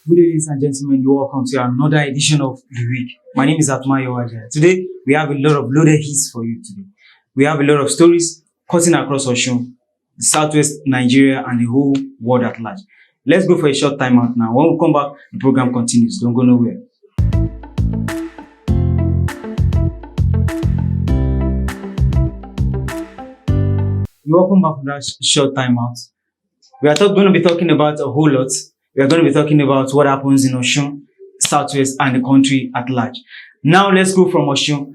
Good day, ladies and gentlemen. You're welcome to another edition of The Week. My name is Atma Yawaja. Today, we have a lot of loaded hits for you today. We have a lot of stories cutting across Osun, southwest Nigeria, and the whole world at large. Let's go for a short time out now. When we come back, the program continues. Don't go nowhere. You're welcome back from that short time out. We are going to be talking about a whole lot. We are going to be talking about what happens in Osun, Southwest, and the country at large. Now, let's go from Osun.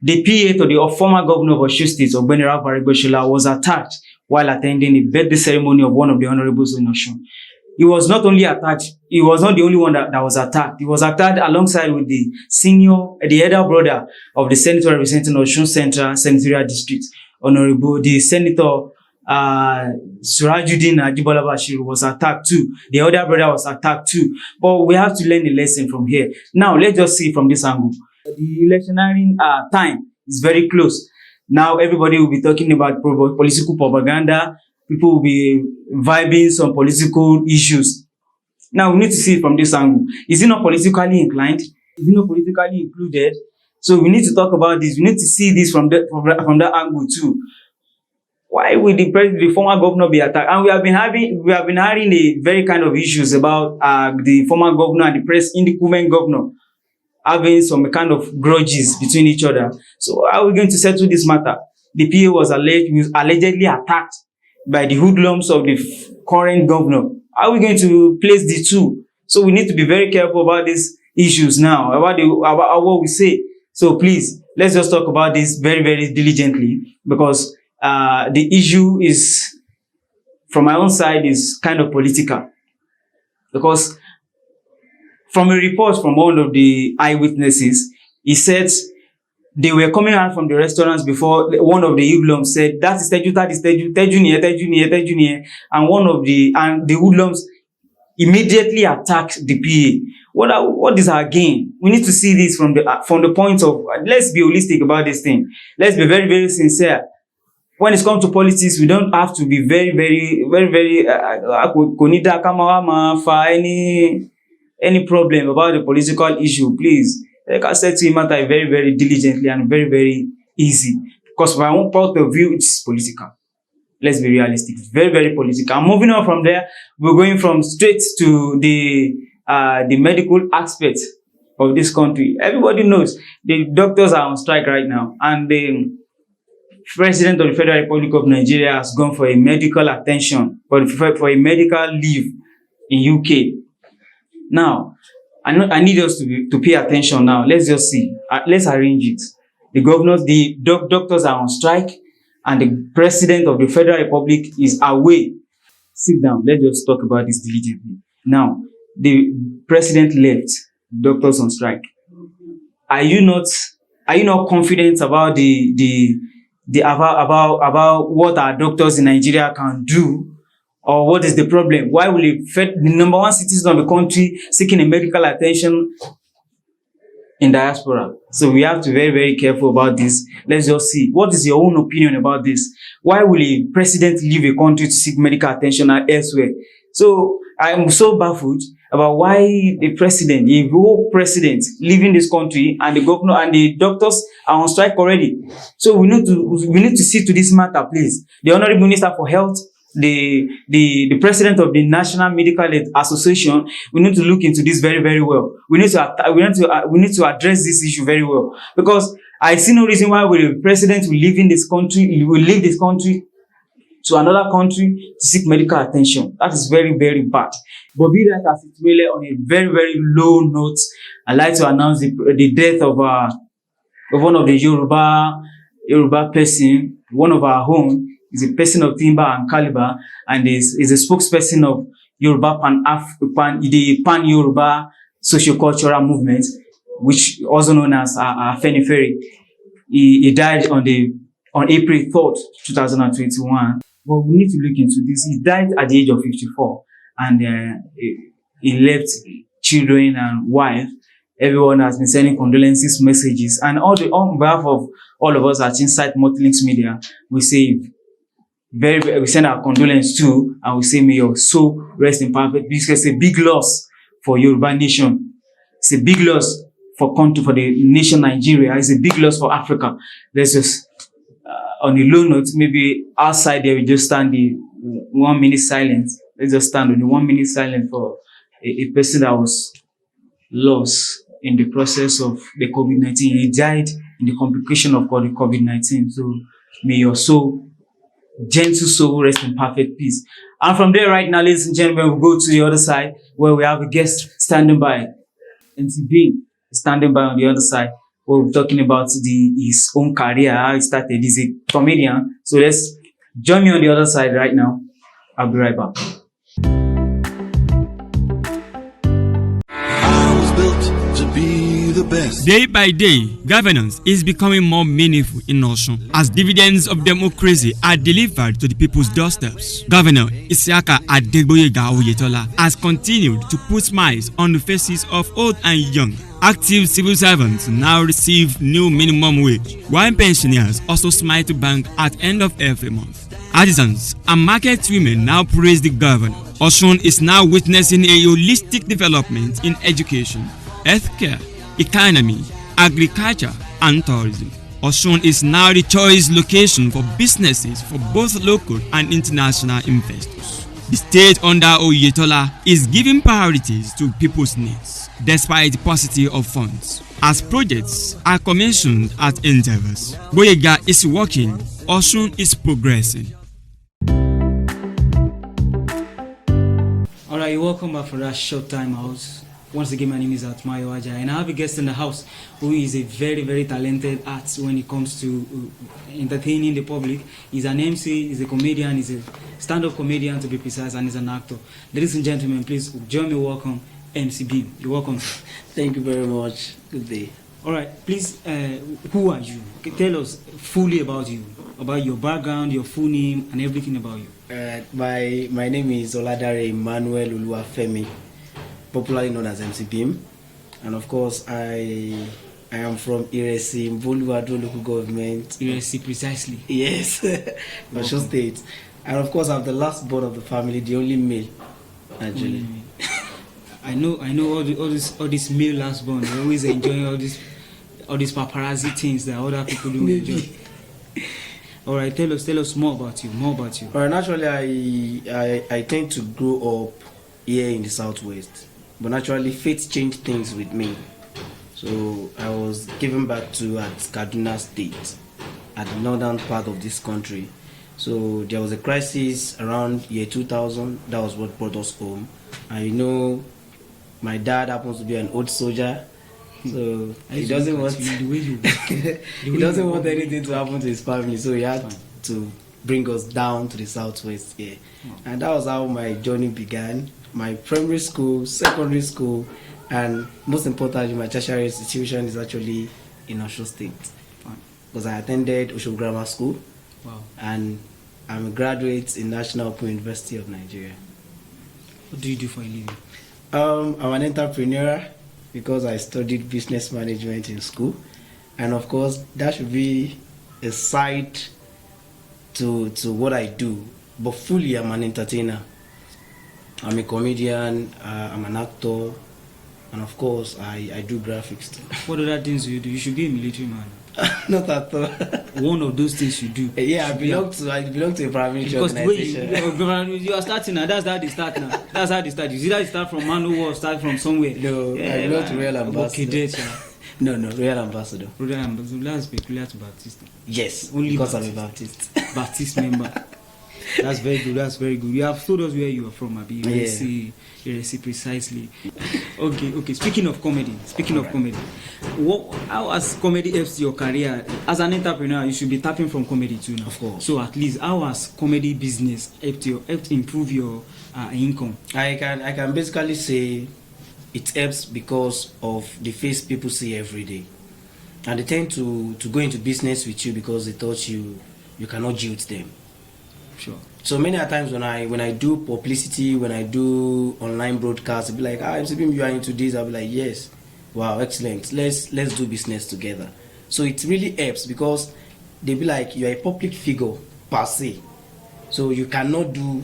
The PA to the former governor of Osun State, Ogbeni Ralph Aregbesola, was attacked while attending a birthday ceremony of one of the honorables in Osun. He was not only attacked, he was not the only one that was attacked. He was attacked alongside with the elder brother of the senator representing Osun Central Senatorial District, Honorable the Senator Surajuddin Ajibola Bashir was attacked too. The other brother was attacked too. But we have to learn a lesson from here. Now, let's just see from this angle. The electioneering time is very close. Now, everybody will be talking about political propaganda. People will be vibing some political issues. Now, we need to see it from this angle. Is it not politically inclined? Is it not politically included? So we need to talk about this. We need to see this from that angle too. Why will the former governor be attacked? And we have been having a very kind of issues about the former governor and the incumbent governor having some kind of grudges between each other. So how are we going to settle this matter? The PA was allegedly attacked by the hoodlums of the current governor. How are we going to place the two? So we need to be very careful about these issues now, about what we say. So please, let's just talk about this very, very diligently, because the issue is, from my own side, is kind of political. Because from a report from one of the eyewitnesses, he said they were coming out from the restaurants before one of the hoodlums said, "That is Teju, that is Teju, Teju near," and the hoodlums immediately attacked the PA. What is our gain? We need to see this from the point of, let's be holistic about this thing. Let's be very, very sincere. When it comes to politics, we don't have to be very, very, very, very any problem about the political issue. Please, like I said to him, matter very, very diligently and very, very easy. Because from my own point of view, it's political. Let's be realistic. It's very, very political. And moving on from there, we're going from straight to the medical aspect of this country. Everybody knows the doctors are on strike right now, and the President of the Federal Republic of Nigeria has gone for a medical attention, for a medical leave in UK. Now, I need us to pay attention now. Let's just see. Let's arrange it. The doctors are on strike, and the President of the Federal Republic is away. Sit down. Let's just talk about this diligently. Now, the President left, doctors on strike. Are you not confident about about what our doctors in Nigeria can do, or what is the problem? Why will the number one citizen of the country seeking a medical attention in diaspora? So we have to be very, very careful about this. Let's just see. What is your own opinion about this? Why will a president leave a country to seek medical attention elsewhere? So I'm so baffled about why the whole president leaving this country, and the governor and the doctors are on strike already. So we need to see to this matter, please. The Honorable Minister for Health, the president of the National Medical Association, we need to look into this very, very well. We need to address this issue very well, because I see no reason why the president will leave this country to another country to seek medical attention. That is very, very bad. But be that as it really, on a very, very low note, I'd like to announce the death of one of the Yoruba person, one of our own. Is a person of timber and caliber, and is a spokesperson of Yoruba the Pan-Yoruba socio-cultural movement, which also known as Afenifere. He died on April 3rd, 2021. But we need to look into this. He died at the age of 54, and he left children and wife. Everyone has been sending condolences messages, and on behalf of all of us at Insight Multilinks Media, we say we send our condolence to, and we say may your soul rest in perfect peace. It's a big loss for Yoruba nation. It's a big loss for the nation Nigeria. It's a big loss for Africa. Let's just, on a low note, maybe outside there we just stand the 1 minute silence. Let's just stand on the 1 minute silence for a person that was lost in the process of the COVID-19. He died in the complication of the COVID-19. So may your soul, gentle soul, rest in perfect peace. And from there right now, ladies and gentlemen, we'll go to the other side where we have a guest standing by. MC Bean standing by on the other side. We're talking about his own career, how he started. He's a comedian. So let's join me on the other side right now. I'll be right back. I was built to be the best. Day by day, governance is becoming more meaningful in Osun as dividends of democracy are delivered to the people's doorsteps. Governor Isiaka Adegboyega Oyetola has continued to put smiles on the faces of old and young. Active civil servants now receive new minimum wage, while pensioners also smile to bank at end of every month. Artisans and market women now praise the governor. Osun is now witnessing a holistic development in education, healthcare, economy, agriculture, and tourism. Osun is now the choice location for businesses for both local and international investors. The state under Oyetola is giving priorities to people's needs, despite the paucity of funds, as projects are commissioned at endeavors. Boyega is working, Osun is progressing. Alright, you're welcome back for that short time out. Once again, my name is Atmayo Aja, and I have a guest in the house who is a very, very talented artist when it comes to entertaining the public. He's an MC, he's a comedian, he's a stand-up comedian to be precise, and he's an actor. Ladies and gentlemen, please join me welcome MC Bean. You're welcome. Thank you very much. Good day. Alright, please, who are you? Tell us fully about you, about your background, your full name, and everything about you. My name is Oladare Emmanuel Uluwafemi, popularly known as MC Beam, and of course I am from Iresi, Mboluado local government. Iresi, precisely. Yes, Osun State, and of course I'm the last born of the family, the only male, actually. I know all these male last born. They always enjoy all these paparazzi things that other people don't enjoy. All right, tell us more about you. All right, naturally, I tend to grow up here in the southwest, but naturally, fate changed things with me. So I was given back to at Kaduna State, at the northern part of this country. So there was a crisis around year 2000. That was what brought us home. And you know, my dad happens to be an old soldier. So he doesn't want he doesn't want anything to happen to his family, so he had to bring us down to the southwest here. And that was how my journey began. My primary school, secondary school, and most importantly my tertiary institution is actually in Osun State, because I attended Osho Grammar School. And I'm a graduate in National Open University of Nigeria. What do you do for a living? I'm an entrepreneur, because I studied business management in school, and of course that should be a side to what I do, but fully I'm an entertainer. I'm a comedian, I'm an actor, and of course I do graphics too. What other things do you do? You should be a military man. Not at all. One of those things you do. Yeah, I belong to a paramilitary organization. Because you are starting now, that's how they start now. That's how they start. You see that you start from Manu or start from somewhere. No, I belong to Royal Ambassador. No, Royal Ambassador. Royal Ambassador, that's peculiar to Baptist. Yes, only because Baptist. I'm a Baptist. Baptist member. That's very good. You have told us where you are from, Abi. You see precisely. Okay. Speaking of comedy, how has comedy helped your career? As an entrepreneur, you should be tapping from comedy too now. Of course. So at least, how has comedy business helped improve your income? I can basically say it helps because of the face people see every day, and they tend to go into business with you because they thought you cannot jilt them. Sure. So many a times when I do publicity, when I do online broadcasts, they'll be like, MCBeam, you are into this. I'll be like, yes. Wow, excellent. Let's do business together. So it really helps because they'll be like, you're a public figure per se. So you cannot do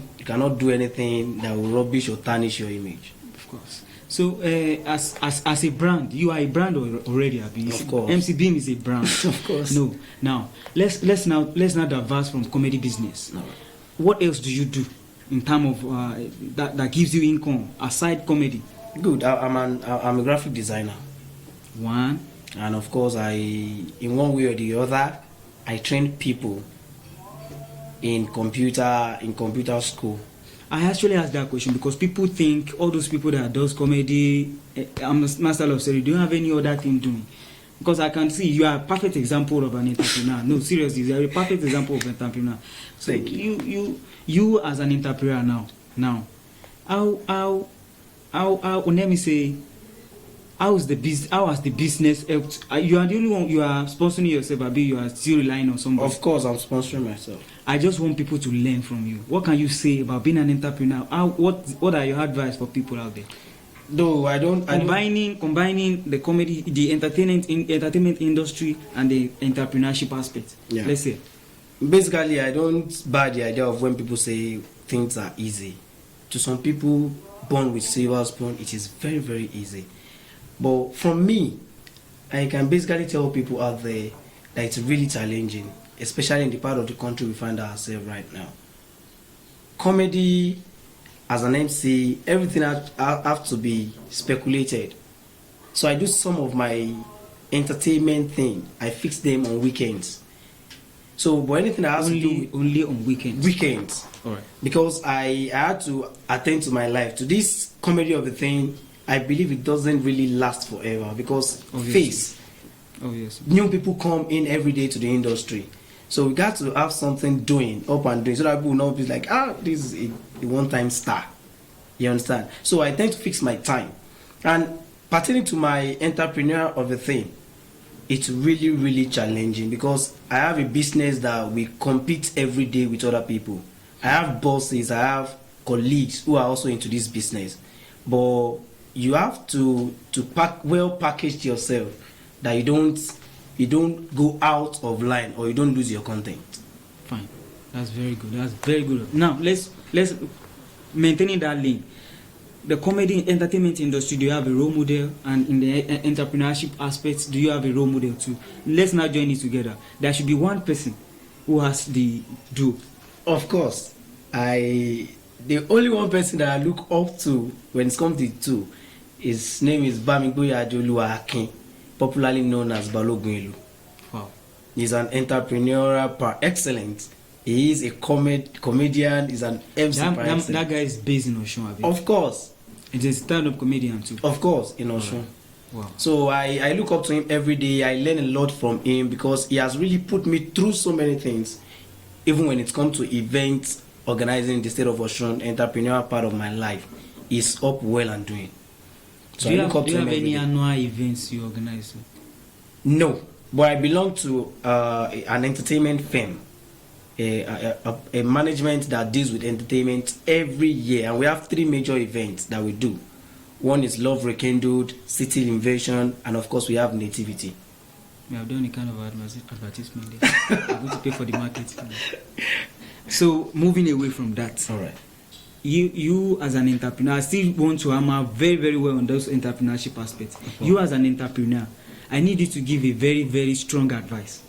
anything that will rubbish or tarnish your image. Of course. So, as a brand, you are a brand already, Abi. Of course. MC Beam is a brand. Of course. No. Now, let's now diverse from comedy business. No. What else do you do in terms of that gives you income aside comedy? Good. I'm a graphic designer, One. and of course, in one way or the other, I train people in computer school. I actually asked that question because people think all those people that does comedy, I'm a master of story, don't have any other thing doing. Because I can see you are a perfect example of an entrepreneur. No, seriously, you are a perfect example of an entrepreneur. So Thank you as an entrepreneur now, how let me say, how has the business helped? You are the only one, you are sponsoring yourself, Abi, you are still relying on somebody. Of course, I'm sponsoring myself. I just want people to learn from you. What can you say about being an entrepreneur? What are your advice for people out there? Though Combining the comedy, the entertainment industry and the entrepreneurship aspect. Yeah. Let's say. Basically, I don't buy the idea of when people say things are easy. To some people born with silver spoon, it is very, very easy. But for me, I can basically tell people out there that it's really challenging, especially in the part of the country we find ourselves right now. Comedy, as an MC, everything have to be speculated. So I do some of my entertainment thing. I fix them on weekends. So, but anything that has to do with only on weekends. weekends, All right. because I had to attend to my life. To this comedy of the thing, I believe it doesn't really last forever because Obviously. Oh yes. new people come in every day to the industry. So we got to have something doing, up and doing, so that people will not be like, this is a one-time star. You understand? So I tend to fix my time. And pertaining to my entrepreneur of the thing, it's really, really challenging because I have a business that we compete every day with other people. I have bosses, I have colleagues who are also into this business. But you have to package yourself that you don't go out of line or you don't lose your content. Fine. That's very good. That's very good. Now let's maintaining that lane. The comedy entertainment industry, do you have a role model? And in the entrepreneurship aspects, do you have a role model too? Let's now join it together. There should be one person who has the do. Of course, the only one person that I look up to when it comes to two, his name is Bamigboye Adeoluwa Akin, popularly known as Balogun Ilu. Wow. He's an entrepreneur par excellence. He is a comedian. He's an MC par excellence. That guy is based in Osun, Abi. Of course. It's a stand-up comedian too. Of course, in Osun. Wow. So I look up to him every day. I learn a lot from him because he has really put me through so many things. Even when it comes to events, organizing in the state of Osun, entrepreneurial part of my life, is up well and doing. So do you I look up have to him every any day. annual events you organize? No, but I belong to an entertainment firm, a management that deals with entertainment every year, and we have 3 major events that we do. One is Love Rekindled, City Invasion, and of course we have Nativity. We have done a kind of advertisement there. I'm going to pay for the market. So moving away from that, All right. you as an entrepreneur, I still want to hammer very, very well on those entrepreneurship aspects. You as an entrepreneur, I need you to give a very, very strong advice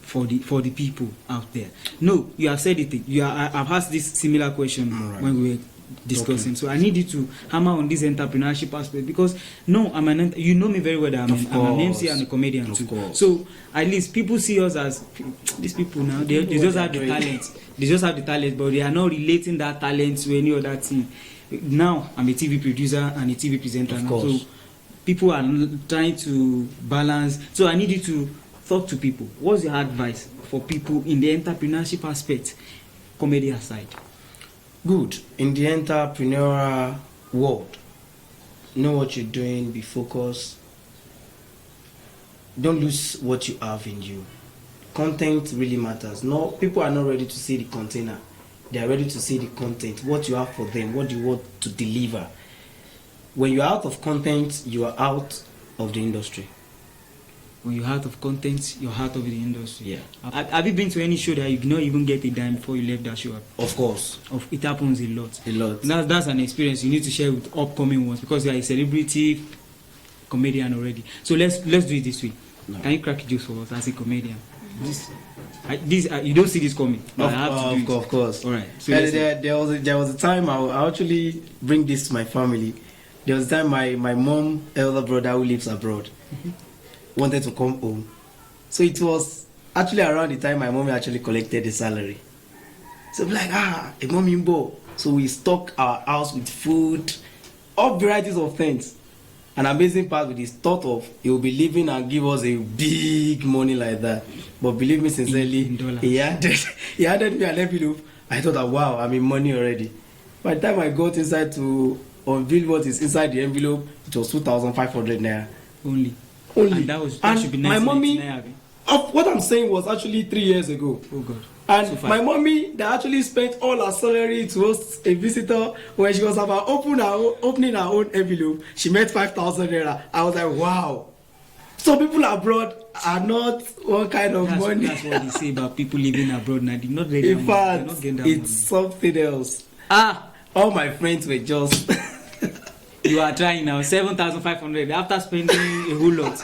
for the people out there. No, you have said it. I've asked this similar question when we were discussing. Okay. So I need you to hammer on this entrepreneurship aspect because you know me very well that I'm an MC and a comedian too. Course. So at least people see us as these people now. They just have the talent. They just have the talent, but they are not relating that talent to any other thing. Now I'm a TV producer and a TV presenter now. So people are trying to balance. So I need you to talk to people. What's your advice for people in the entrepreneurship aspect, comedy aside? Good. In the entrepreneurial world, know what you're doing, be focused. Don't lose what you have in you. Content really matters. No, people are not ready to see the container. They are ready to see the content, what you have for them, what you want to deliver. When you're out of content, you are out of the industry. When you're out of content, you're out of the industry. Yeah. Have you been to any show that you did not even get a dime before you left that show? Of course. It happens a lot. A lot. That's an experience you need to share with upcoming ones because you are a celebrity comedian already. So let's do it this way. No. Can you crack a joke for us as a comedian? You don't see this coming. But I have to do it. Of course. All right. So there was a time I actually bring this to my family. There was a time my mom elder brother who lives abroad wanted to come home. So it was actually around the time my mom actually collected the salary. So we're like, a mom imbo. So we stock our house with food, all varieties of things. An amazing part with this thought of he will be leaving and give us a big money like that. But believe me sincerely, he handed me an envelope. I thought that wow, I'm in money already. By the time I got inside to unveil what is inside the envelope, it was 2,500 naira. Only. And that should be nice. My mommy, what I'm saying was actually 3 years ago. Oh God. And so my mommy that actually spent all her salary to host a visitor when she was about opening her own envelope, she made 5,000 naira. I was like, wow. So people abroad are not one kind of money. That's what they say about people living abroad now. They not getting in fact, it's something else. All my friends were just. You are trying now 7,500 after spending a whole lot.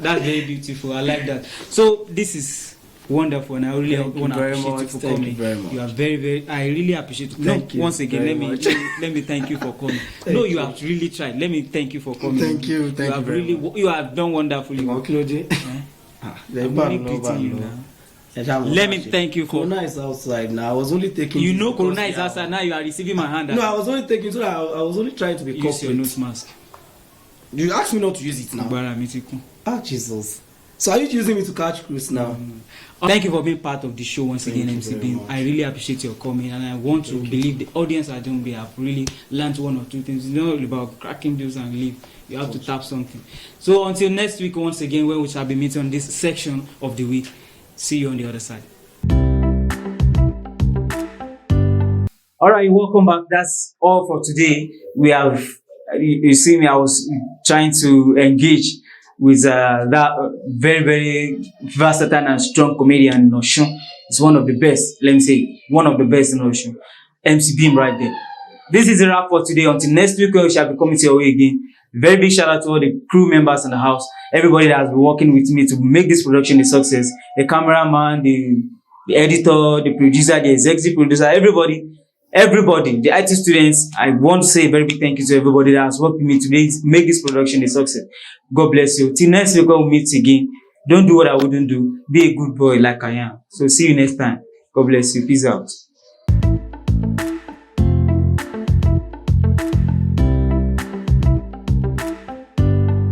That's very beautiful. I like that. So this is wonderful, and I really want to appreciate you for coming. You are very, very. I really appreciate it. Once again, let me thank you for coming. You have really tried. Let me thank you for coming. Thank you. You have done wonderfully. I'm really pitying you now. Let me thank you for. Corona is outside now. I was only taking. You know, Corona is outside now. You are receiving my hand. No, I was only taking. So I was only trying to be corporate. Use your nose mask. You asked me not to use it now. Jesus. So are you using me to catch cruise now? Thank you for being part of the show once again, MC Bean. I really appreciate your coming, and I want to believe the audience at home have really learned one or two things. It's not about cracking deals and leave. You have to tap something. So until next week, once again, when we shall be meeting on this section of the week. See you on the other side. All right, welcome back. That's all for today. We have, you see me, I was trying to engage with that very, very versatile and strong comedian in Osun. It's one of the best, let me say, one of the best in Osun. MC Beam right there. This is a wrap for today. Until next week, when we shall be coming to your way again. Very big shout out to all the crew members in the house. Everybody that has been working with me to make this production a success. The cameraman, the editor, the producer, the executive producer, everybody, the IT students. I want to say a very big thank you to everybody that has worked with me to make this production a success. God bless you. Till next week when we meet again, don't do what I wouldn't do. Be a good boy like I am. So see you next time. God bless you. Peace out.